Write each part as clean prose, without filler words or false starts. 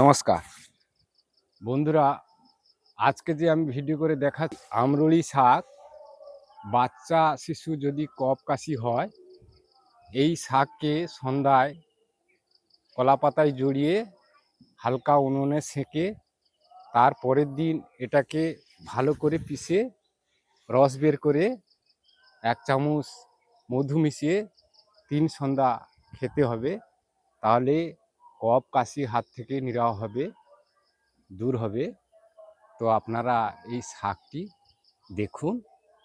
নমস্কার বন্ধুরা, আজকে যে আমি ভিডিও করে দেখাচ্ছি আমরুলি শাক। বাচ্চা শিশু যদি কফ কাশি হয়, এই শাককে সন্ধ্যায় কলা পাতায় জড়িয়ে হালকা উনুনে সেঁকে তার পরের দিন এটাকে ভালো করে পিষে রস বের করে 1 চামচ মধু মিশিয়ে 3 সন্ধ্যা খেতে হবে। তাহলে কফ কাশি হাত থেকে নিরাহ হবে, দূর হবে। তো আপনারা এই শাকটি দেখুন,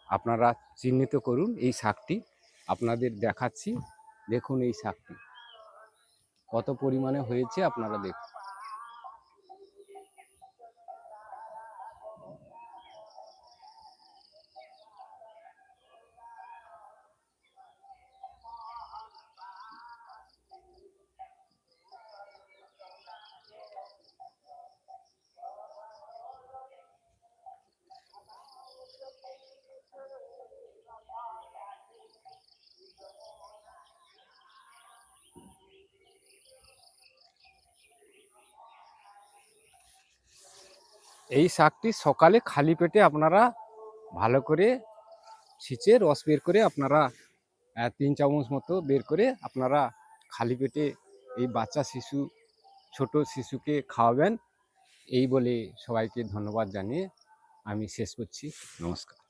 আপনারা চিহ্নিত করুন এই শাকটি। আপনাদের দেখাচ্ছি, দেখুন এই শাকটি কত পরিমাণে হয়েছে আপনারা দেখুন। এই শাকটি সকালে খালি পেটে আপনারা ভালো করে ছিঁচে রস বের করে আপনারা 3 চামচ মতো বের করে আপনারা খালি পেটে এই বাচ্চা শিশু, ছোট শিশুকে খাওয়াবেন। এই বলে সবাইকে ধন্যবাদ জানিয়ে আমি শেষ করছি। নমস্কার।